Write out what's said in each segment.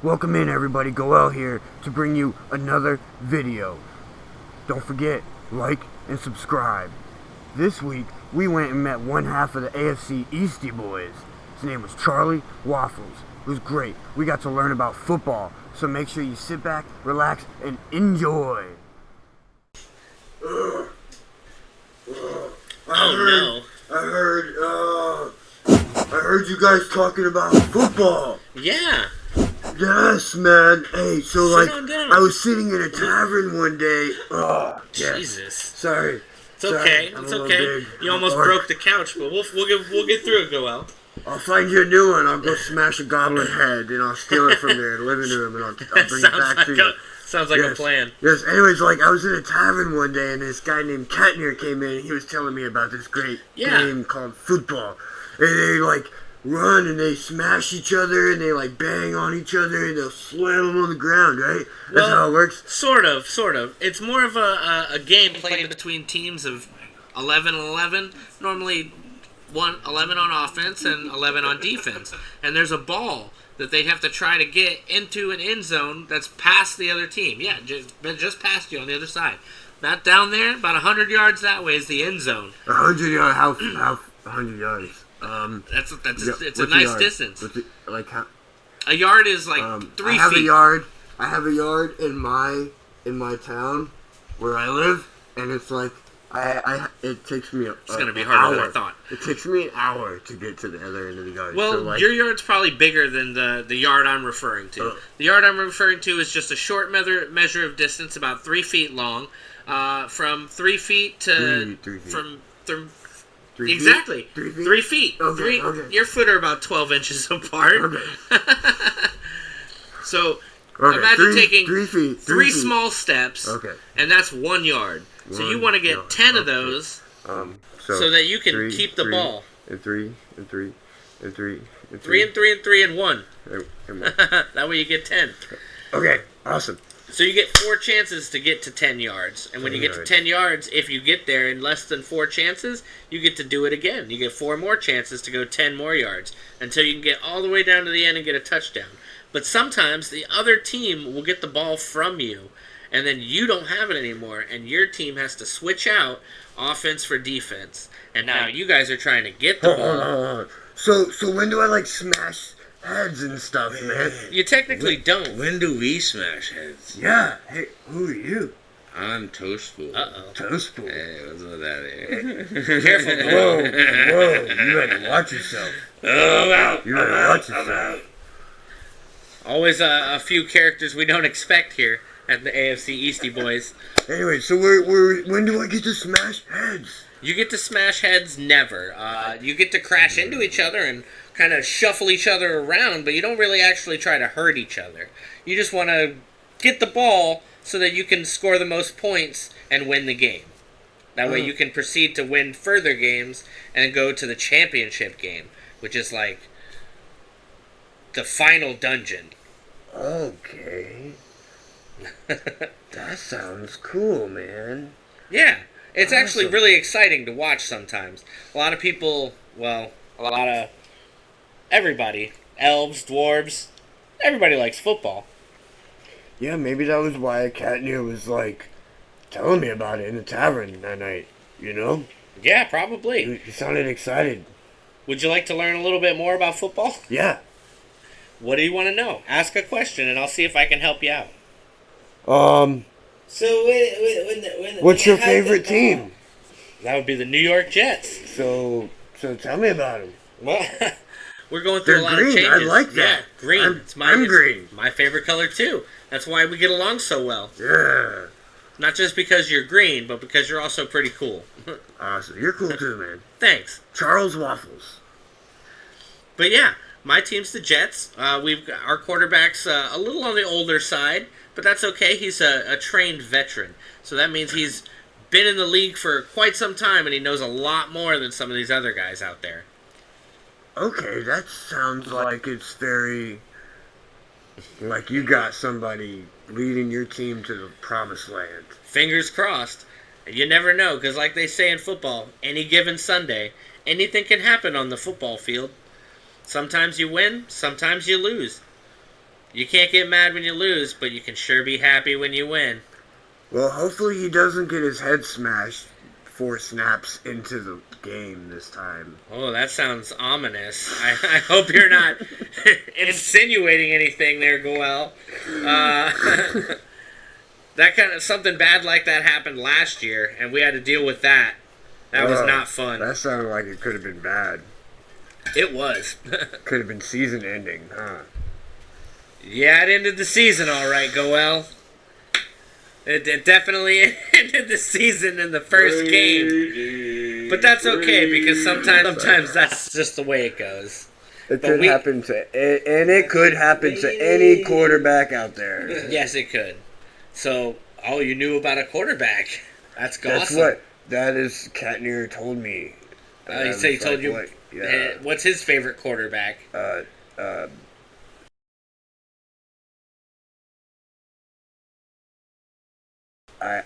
Welcome in everybody, Goel here to bring you another video. Don't forget, like and subscribe. This week, we went and met one half of the AFC Eastie boys. His name was Charlie Waffles. It was great. We got to learn about football, so make sure you sit back, relax, and enjoy. I heard you guys talking about football. Yeah. Yes, man. Hey, so Down. I was sitting in a tavern one day. Oh, yes. Jesus. Sorry. It's okay. It's okay. You almost broke the couch, but we'll get through it, Goel. I'll find you a new one. I'll go smash a goblin head and I'll steal it from their living room and I'll bring it back to you. Sounds like a plan. Yes. Anyways, I was in a tavern one day and this guy named Katnier came in and he was telling me about this great game called football. And they run and they smash each other and they bang on each other and they'll slam them on the ground, right? That's how it works? Sort of. It's more of a game played between teams of 11 and 11, normally 11 on offense and 11 on defense. And there's a ball that they'd have to try to get into an end zone that's past the other team. Yeah, just past you on the other side. Not down there, about 100 yards that way is the end zone. 100 yards? How 100 yards? It's a nice distance. How? A yard is 3 feet. I have a yard in my town where I live, and it's it takes me it's gonna be harder than I thought. It takes me an hour to get to the other end of the yard. Well, so your yard's probably bigger than the yard I'm referring to. The yard I'm referring to is just a short measure of distance, about 3 feet long, from 3 feet to 3 feet. from 3 exactly feet? 3 feet. 3 feet. Okay. Your foot are about 12 inches apart. Okay. So imagine taking 3 feet. three small steps. Okay. And that's 1 yard. So you want to get 10 of those, so that you can keep the ball. And 3 and 3 and 3 and 3 and 3 and 3 and 1. And 1. That way you get 10. Okay, awesome. So you get 4 chances to get to 10 yards. And when you get to 10 yards, if you get there in less than 4 chances, you get to do it again. You get 4 more chances to go 10 more yards until you can get all the way down to the end and get a touchdown. But sometimes the other team will get the ball from you, and then you don't have it anymore, and your team has to switch out offense for defense. And now you guys are trying to get the ball. Hold on. So when do I smash heads and stuff, man? You technically don't. When do we smash heads? Yeah. Hey, who are you? I'm Toastful. Uh-oh. Toastful. Hey, what's with that? Careful. Whoa. You better watch yourself. You better watch yourself. Always a few characters we don't expect here at the AFC Eastie boys. Anyway, so when do I get to smash heads? You get to smash heads never. You get to crash into each other and kind of shuffle each other around, but you don't really actually try to hurt each other. You just want to get the ball so that you can score the most points and win the game. That way you can proceed to win further games and go to the championship game, which is the final dungeon. Okay. That sounds cool, man. Yeah. It's actually Awesome. really exciting to watch sometimes. A lot of people, everybody, elves, dwarves, everybody likes football. Yeah, maybe that was why Katnier was telling me about it in the tavern that night, you know? Yeah, probably. He sounded excited. Would you like to learn a little bit more about football? Yeah. What do you want to know? Ask a question and I'll see if I can help you out. So when What's your favorite team? That would be the New York Jets. So tell me about them. Well, we're going through They're a lot green. of changes. I like that. Yeah, green. I'm green. My favorite color too. That's why we get along so well. Yeah. Not just because you're green, but because you're also pretty cool. Awesome. You're cool too, man. Thanks. Charles Waffles. But yeah, my team's the Jets. Our quarterback's a little on the older side, but that's okay. He's a trained veteran. So that means he's been in the league for quite some time, and he knows a lot more than some of these other guys out there. Okay, that sounds like it's very... like you got somebody leading your team to the promised land. Fingers crossed. You never know, because like they say in football, any given Sunday, anything can happen on the football field. Sometimes you win, sometimes you lose. You can't get mad when you lose, but you can sure be happy when you win. Well, hopefully he doesn't get his head smashed 4 snaps into the game this time. Oh, that sounds ominous. I hope you're not insinuating anything there, Goel. That kind of something bad like that happened last year, and we had to deal with that. That was not fun. That sounded like it could have been bad. It was. Could have been season ending, huh? Yeah, it ended the season all right, Goel. It definitely ended the season in the first game. But that's okay, because sometimes that's just the way it goes. It could happen to, and it could happen to any quarterback out there. Yes, it could. So, you knew about a quarterback. That's awesome. That is, Katnier told me. He told you, what's his favorite quarterback?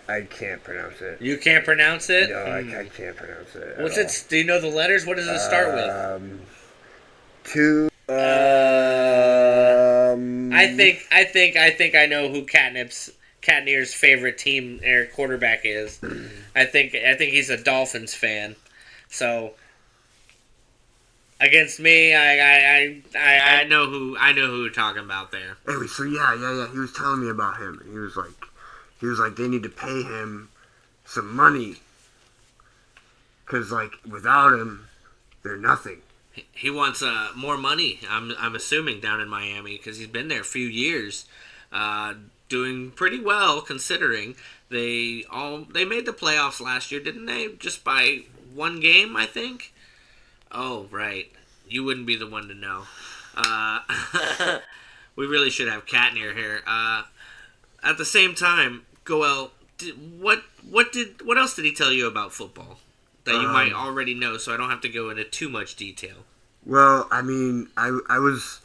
I can't pronounce it. You can't pronounce it? No, I can't pronounce it. What's it? Do you know the letters? What does it start with? I think I know who Katnier's favorite team or quarterback is. I think he's a Dolphins fan. So against me, I know who you're talking about there. Anyway, so yeah. He was telling me about him. He was like, they need to pay him some money. Because, like, without him, they're nothing. He wants more money, I'm assuming, down in Miami, because he's been there a few years. Doing pretty well, considering. They made the playoffs last year, didn't they? Just by one game, I think? Oh, right. You wouldn't be the one to know. We really should have Katnier here. At the same time, Goel, what else did he tell you about football that you might already know? So I don't have to go into too much detail. Well, I mean, I was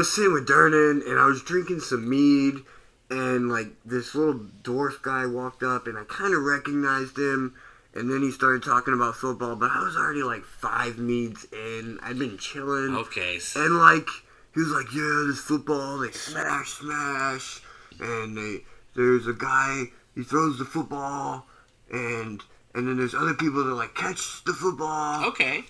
sitting with Durnan and I was drinking some mead, and like this little dwarf guy walked up and I kind of recognized him, and then he started talking about football. But I was already like 5 meads in. I'd been chilling. Okay. And like he was like, yeah, this football, they smash, and there's a guy, he throws the football, and then there's other people that like catch the football. Okay.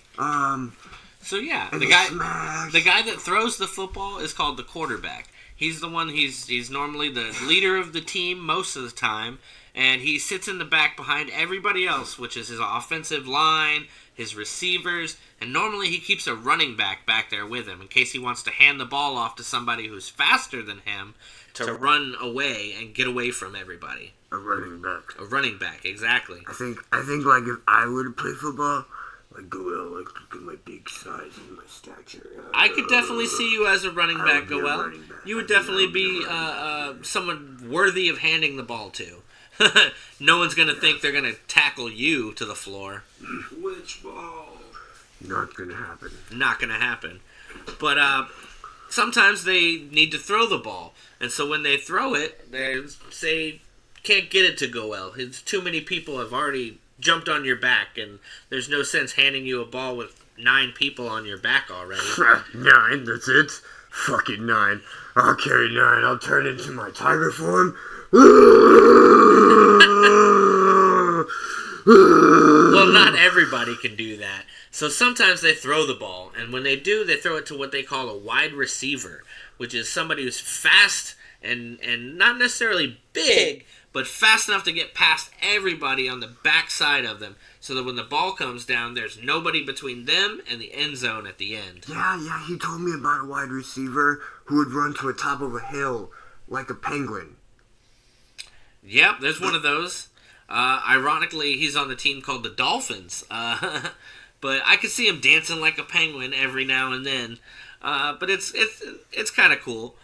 So yeah, the guy that throws the football is called the quarterback. He's the one. He's normally the leader of the team most of the time, and he sits in the back behind everybody else, which is his offensive line, his receivers, and normally he keeps a running back there with him in case he wants to hand the ball off to somebody who's faster than him to run away and get away from everybody. A running back. A running back, exactly. I think like if I were to play football, like Goel, like look at my big size and my stature. I could definitely see you as a running back, Goel. You would definitely be someone worthy of handing the ball to. No one's gonna think they're gonna tackle you to the floor. Which ball? Not gonna happen. Not gonna happen. But sometimes they need to throw the ball, and so when they throw it, they say can't get it to Goel. It's too many people have already jumped on your back, and there's no sense handing you a ball with 9 people on your back already. 9, that's it? Fucking 9. I'll carry 9. I'll turn into my tiger form. Well, not everybody can do that. So sometimes they throw the ball, and when they do, they throw it to what they call a wide receiver, which is somebody who's fast and not necessarily big, but fast enough to get past everybody on the backside of them, so that when the ball comes down, there's nobody between them and the end zone at the end. Yeah, he told me about a wide receiver who would run to the top of a hill like a penguin. Yep, there's one of those. Ironically, he's on the team called the Dolphins. But I could see him dancing like a penguin every now and then. But it's kind of cool.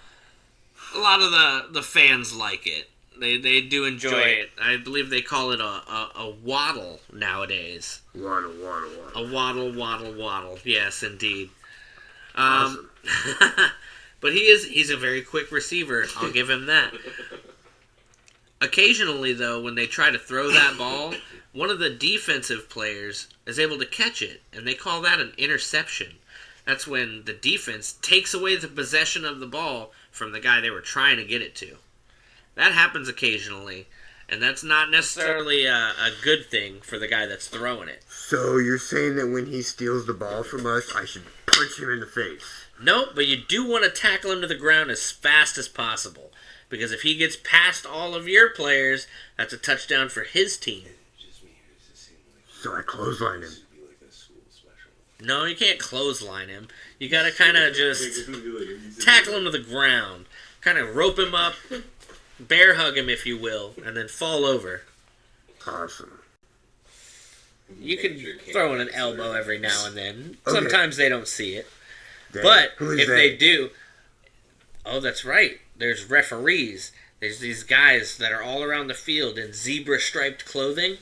A lot of the fans like it. They do enjoy it. I believe they call it a waddle nowadays. Waddle. A waddle. Yes, indeed. Awesome. But he's a very quick receiver. I'll give him that. Occasionally, though, when they try to throw that ball, one of the defensive players is able to catch it, and they call that an interception. That's when the defense takes away the possession of the ball from the guy they were trying to get it to. That happens occasionally, and that's not necessarily a good thing for the guy that's throwing it. So you're saying that when he steals the ball from us, I should punch him in the face? Nope, but you do want to tackle him to the ground as fast as possible. Because if he gets past all of your players, that's a touchdown for his team. So I clothesline him. No, you can't clothesline him. You gotta kind of just tackle him to the ground. Kind of rope him up, bear hug him, if you will, and then fall over. Awesome. You can throw in an elbow every now and then. Okay. Sometimes they don't see it. Dang. But Who is they do... Oh, that's right. There's referees. There's these guys that are all around the field in zebra-striped clothing.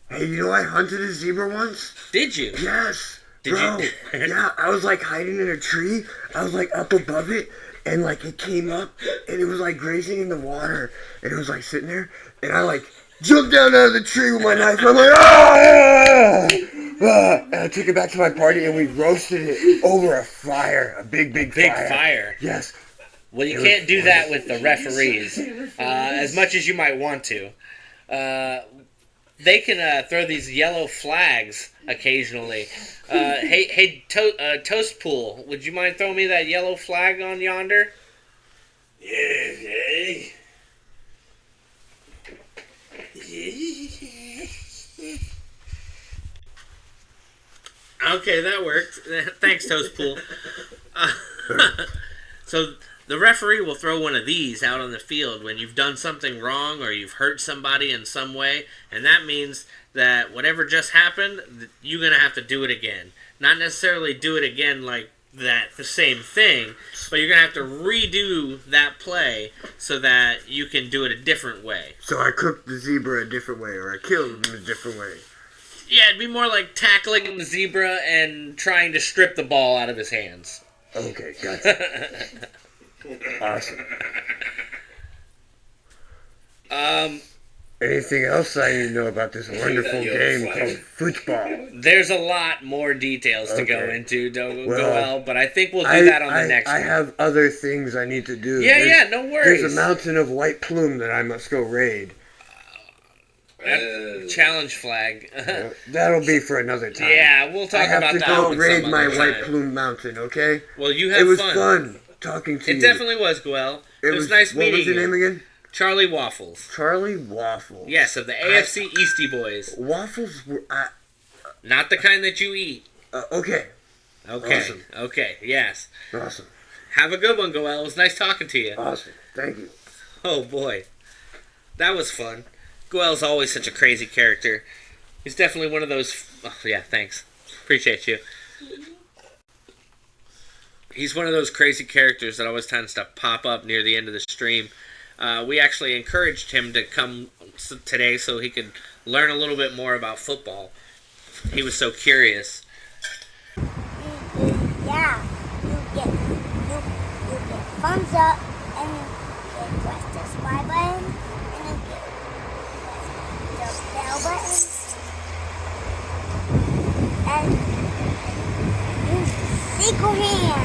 Hey, you know I hunted a zebra once? Did you? Yes. Did Bro, you? yeah, I was like hiding in a tree. I was like up above it, and like it came up, and it was like grazing in the water, and it was like sitting there, and I like jumped down out of the tree with my knife, and I'm like, ah! And I took it back to my party, and we roasted it over a fire, a big fire. Big fire. Yes. Well, you can't do that with the referees, as much as you might want to. They can throw these yellow flags occasionally. Hey, Toast Pool, would you mind throwing me that yellow flag on yonder? Yeah. Okay, that worked. Thanks, Toast Pool. So the referee will throw one of these out on the field when you've done something wrong or you've hurt somebody in some way, and that means that whatever just happened, you're going to have to do it again. Not necessarily do it again like that, the same thing, but you're going to have to redo that play so that you can do it a different way. So I cooked the zebra a different way, or I killed him a different way. Yeah, it'd be more like tackling the zebra and trying to strip the ball out of his hands. Okay, gotcha. Awesome. Anything else I need to know about this wonderful game called football? There's a lot more details to go Okay. into, Well, Goel, but I think we'll do that on the next I one. have other things I need to do. Yeah, no worries. There's a mountain of white plume that I must go raid. Challenge flag. That'll be for another time. Yeah, we'll talk I have about to that go one raid some my other white time. plume mountain, okay? Well, you have It was fun. fun talking to you. It definitely was, Goel. It was nice what meeting was your you. name again? Charlie Waffles. Charlie Waffles. Yes, of the AFC Eastie Boys. Waffles were... Not the kind that you eat. Okay. Okay. Awesome. Okay, yes. Awesome. Have a good one, Goel. It was nice talking to you. Awesome. Thank you. Oh, boy. That was fun. Goel's always such a crazy character. He's definitely one of those... Oh, yeah, thanks. Appreciate you. He's one of those crazy characters that always tends to pop up near the end of the stream. We actually encouraged him to come today so he could learn a little bit more about football. He was so curious. Yeah, you get thumbs up and you press the subscribe button and you get the bell button and use the single hand.